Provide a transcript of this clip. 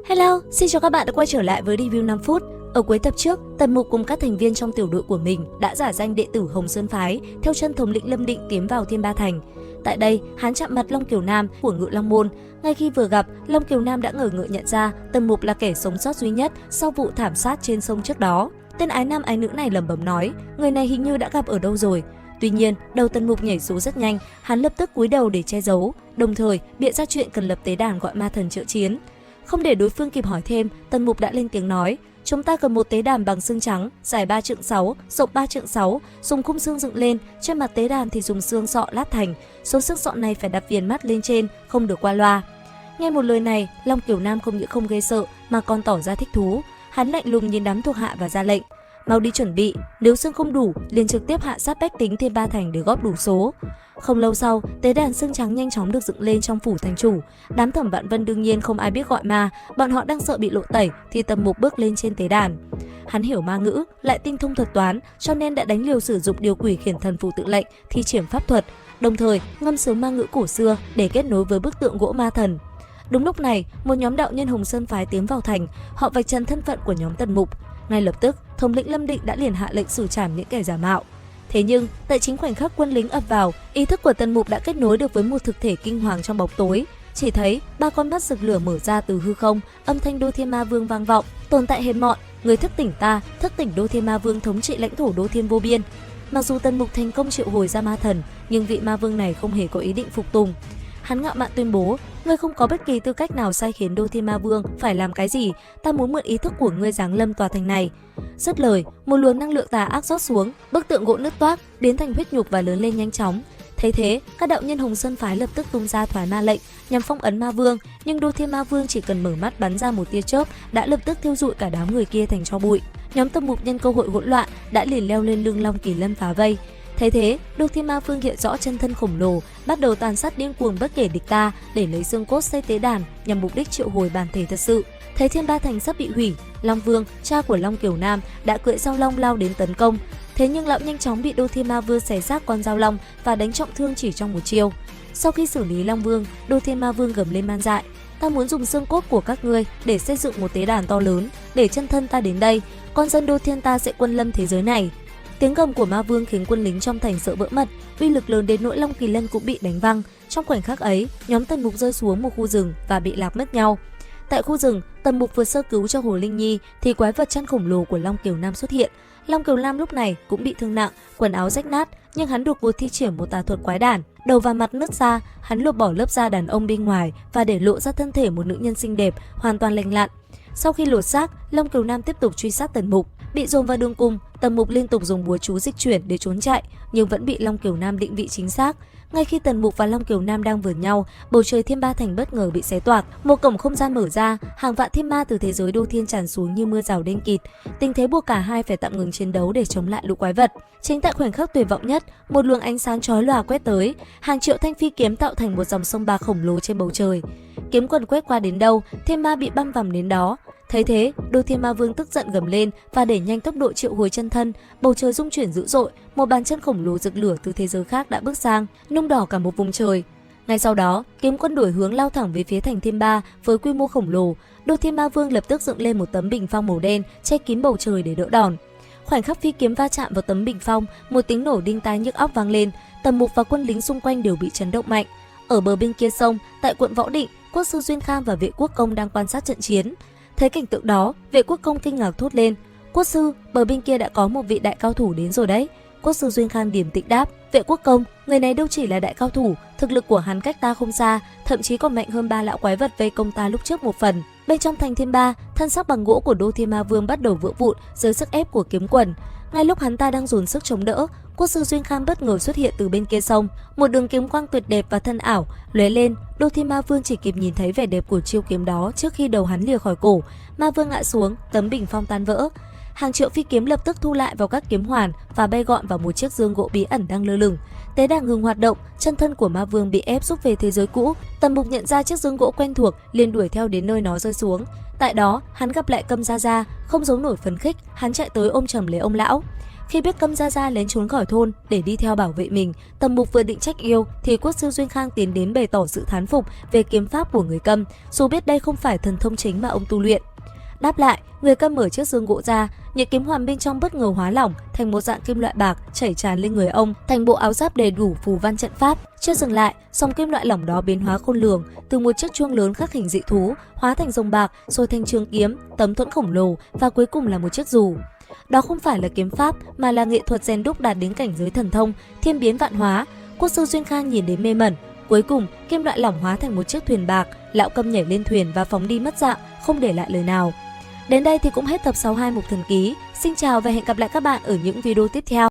Hello, xin chào các bạn đã quay trở lại với review 5 phút. Ở cuối tập trước, Tần Mục cùng các thành viên trong tiểu đội của mình đã giả danh đệ tử Hồng Sơn Phái, theo chân thống lĩnh Lâm Định tiến vào Thiên Ba Thành. Tại đây, hắn chạm mặt Long Kiều Nam của Ngự Long Môn. Ngay khi vừa gặp, Long Kiều Nam đã ngờ ngợ nhận ra Tần Mục là kẻ sống sót duy nhất sau vụ thảm sát trên sông trước đó. Tên ái nam ái nữ này lẩm bẩm nói, người này hình như đã gặp ở đâu rồi. Tuy nhiên, đầu Tần Mục nhảy số rất nhanh, hắn lập tức cúi đầu để che giấu, đồng thời bịa ra chuyện cần lập tế đàn gọi ma thần trợ chiến. Không để đối phương kịp hỏi thêm, Tần Mục đã lên tiếng nói, chúng ta cần một tế đàn bằng xương trắng, dài 3,6 trượng, rộng 3,6 trượng, dùng khung xương dựng lên, trên mặt tế đàn thì dùng xương sọ lát thành, số xương sọ này phải đặt viền mắt lên trên, không được qua loa. Nghe một lời này, Long Kiều Nam không những không gây sợ mà còn tỏ ra thích thú, hắn lạnh lùng nhìn đám thuộc hạ và ra lệnh, mau đi chuẩn bị, nếu xương không đủ, liền trực tiếp hạ sát bách tính Thiên Ba Thành để góp đủ số. Không lâu sau, tế đàn xương trắng nhanh chóng được dựng lên trong phủ thành chủ. Đám Thẩm Vạn Vân đương nhiên không ai biết gọi ma, bọn họ đang sợ bị lộ tẩy thì Tần Mục bước lên trên tế đàn. Hắn hiểu ma ngữ, lại tinh thông thuật toán, cho nên đã đánh liều sử dụng điều quỷ khiển thần phù tự lệnh, thi triển pháp thuật, đồng thời ngâm sướng ma ngữ cổ xưa để kết nối với bức tượng gỗ ma thần. Đúng lúc này, một nhóm đạo nhân Hồng Sơn Phái tiến vào thành, họ vạch trần thân phận của nhóm Tần Mục. Ngay lập tức, thống lĩnh Lâm Định đã liền hạ lệnh xử trảm những kẻ giả mạo. Thế nhưng, tại chính khoảnh khắc quân lính ập vào, ý thức của Tần Mục đã kết nối được với một thực thể kinh hoàng trong bóng tối. Chỉ thấy ba con mắt rực lửa mở ra từ hư không, âm thanh Đô Thiên Ma Vương vang vọng, tồn tại hèn mọn, người thức tỉnh ta, thức tỉnh Đô Thiên Ma Vương thống trị lãnh thổ Đô Thiên vô biên. Mặc dù Tần Mục thành công triệu hồi ra ma thần, nhưng vị ma vương này không hề có ý định phục tùng. Hắn ngạo mạn tuyên bố, ngươi không có bất kỳ tư cách nào sai khiến Đô Thiên Ma Vương phải làm cái gì, ta muốn mượn ý thức của ngươi giáng lâm tòa thành này. Dứt lời, một luồng năng lượng tà ác rót xuống, bức tượng gỗ nứt toác, biến thành huyết nhục và lớn lên nhanh chóng. Thấy thế, các đạo nhân Hồng Sơn Phái lập tức tung ra thoái ma lệnh nhằm phong ấn ma vương, nhưng Đô Thiên Ma Vương chỉ cần mở mắt bắn ra một tia chớp đã lập tức thiêu rụi cả đám người kia thành tro bụi. Nhóm Tần Mục nhân cơ hội hỗn loạn đã liền leo lên lưng Long Kỳ Lân phá vây. Thấy thế, Đô Thiên Ma Vương hiện rõ chân thân khổng lồ, bắt đầu tàn sát điên cuồng bất kể địch ta để lấy xương cốt xây tế đàn nhằm mục đích triệu hồi bản thể thật sự. Thấy Thiên Ba Thành sắp bị hủy, Long Vương, cha của Long Kiều Nam, đã cưỡi dao long lao đến tấn công. Thế nhưng lão nhanh chóng bị Đô Thiên Ma Vương xé xác con dao long và đánh trọng thương chỉ trong một chiêu. Sau khi xử lý Long Vương, Đô Thiên Ma Vương gầm lên man dại, ta muốn dùng xương cốt của các ngươi để xây dựng một tế đàn to lớn, để chân thân ta đến đây, con dân Đô Thiên ta sẽ quân lâm thế giới này. Tiếng gầm của ma vương khiến quân lính trong thành sợ vỡ mật, uy lực lớn đến nỗi Long Kỳ Lân cũng bị đánh văng. Trong khoảnh khắc ấy, nhóm Tần Mục rơi xuống một khu rừng và bị lạc mất nhau. Tại khu rừng, Tần Mục vừa sơ cứu cho Hồ Linh Nhi thì quái vật chăn khổng lồ của Long Kiều Nam xuất hiện. Long Kiều Nam lúc này cũng bị thương nặng, quần áo rách nát, nhưng hắn đột ngột thi triển một tà thuật quái đản, đầu và mặt nứt ra, hắn lột bỏ lớp da đàn ông bên ngoài và để lộ ra thân thể một nữ nhân xinh đẹp, hoàn toàn lành lặn. Sau khi lột xác, Long Kiều Nam tiếp tục truy sát Tần Mục. Bị dồn vào đường cùng, Tần Mục liên tục dùng búa chú dịch chuyển để trốn chạy, nhưng vẫn bị Long Kiều Nam định vị chính xác. Ngay khi Tần Mục và Long Kiều Nam đang vờn nhau, bầu trời Thiên Ba Thành bất ngờ bị xé toạc, một cổng không gian mở ra, hàng vạn thiên ma từ thế giới Đô Thiên tràn xuống như mưa rào đen kịt. Tình thế buộc cả hai phải tạm ngừng chiến đấu để chống lại lũ quái vật. Chính tại khoảnh khắc tuyệt vọng nhất, một luồng ánh sáng chói lòa quét tới, hàng triệu thanh phi kiếm tạo thành một dòng sông bạc khổng lồ trên bầu trời. Kiếm quần quét qua đến đâu, thiên ma bị băm vằm đến đó. Thấy thế, Đô Thiên Ma Vương tức giận gầm lên và đẩy nhanh tốc độ triệu hồi chân thân. Bầu trời rung chuyển dữ dội, một bàn chân khổng lồ rực lửa từ thế giới khác đã bước sang, nung đỏ cả một vùng trời. Ngay sau đó, kiếm quân đổi hướng lao thẳng về phía thành Thiên Ba với quy mô khổng lồ. Đô Thiên Ma Vương lập tức dựng lên một tấm bình phong màu đen che kín bầu trời để đỡ đòn. Khoảnh khắc phi kiếm va chạm vào tấm bình phong, một tiếng nổ đinh tai nhức óc vang lên. Tần Mục và quân lính xung quanh đều bị chấn động mạnh. Ở bờ bên kia sông, tại quận Võ Định, quốc sư Duyên Kham và vệ quốc công đang quan sát trận chiến. Thấy cảnh tượng đó, vệ quốc công kinh ngạc thốt lên, quốc sư, bờ bên kia đã có một vị đại cao thủ đến rồi đấy. Quốc sư Duyên Kham điềm tĩnh đáp, vệ quốc công, người này đâu chỉ là đại cao thủ, thực lực của hắn cách ta không xa, thậm chí còn mạnh hơn ba lão quái vật vây công ta lúc trước một phần. Bên trong thành Thiên Ba, thân xác bằng gỗ của Đô Thiên Ma Vương bắt đầu vỡ vụn dưới sức ép của kiếm quần. Ngay lúc hắn ta đang dồn sức chống đỡ, quốc sư Duyên Kham bất ngờ xuất hiện từ bên kia sông, một đường kiếm quang tuyệt đẹp và thân ảo lóe lên. Đô Thiên Ma Vương chỉ kịp nhìn thấy vẻ đẹp của chiêu kiếm đó trước khi đầu hắn lìa khỏi cổ, ma vương ngã xuống, tấm bình phong tan vỡ. Hàng triệu phi kiếm lập tức thu lại vào các kiếm hoàn và bay gọn vào một chiếc dương gỗ bí ẩn đang lơ lửng. Tế đàn ngừng hoạt động, chân thân của ma vương bị ép rút về thế giới cũ. Tần Mục nhận ra chiếc dương gỗ quen thuộc, liền đuổi theo đến nơi nó rơi xuống. Tại đó, hắn gặp lại Câm Gia Gia, không giấu nổi phấn khích, hắn chạy tới ôm chầm lấy ông lão. Khi biết Câm Gia Gia lén trốn khỏi thôn để đi theo bảo vệ mình, Tầm Mục vừa định trách yêu thì Quốc sư Duyên Khang tiến đến bày tỏ sự thán phục về kiếm pháp của người Câm, dù biết đây không phải thần thông chính mà ông tu luyện. Đáp lại, người Câm mở chiếc dương gỗ ra, những kiếm hoàn bên trong bất ngờ hóa lỏng thành một dạng kim loại bạc chảy tràn lên người ông, thành bộ áo giáp đầy đủ phù văn trận pháp. Chưa dừng lại, dòng kim loại lỏng đó biến hóa khôn lường, từ một chiếc chuông lớn khắc hình dị thú hóa thành rồng bạc, rồi thành trường kiếm, tấm thuẫn khổng lồ và cuối cùng là một chiếc dù. Đó không phải là kiếm pháp mà là nghệ thuật rèn đúc đạt đến cảnh giới thần thông, thiên biến vạn hóa. Quốc sư Duyên Khang nhìn đến mê mẩn. Cuối cùng, kim loại lỏng hóa thành một chiếc thuyền bạc, lão Câm nhảy lên thuyền và phóng đi mất dạng, không để lại lời nào. Đến đây thì cũng hết tập 62 Mục Thần Ký. Xin chào và hẹn gặp lại các bạn ở những video tiếp theo.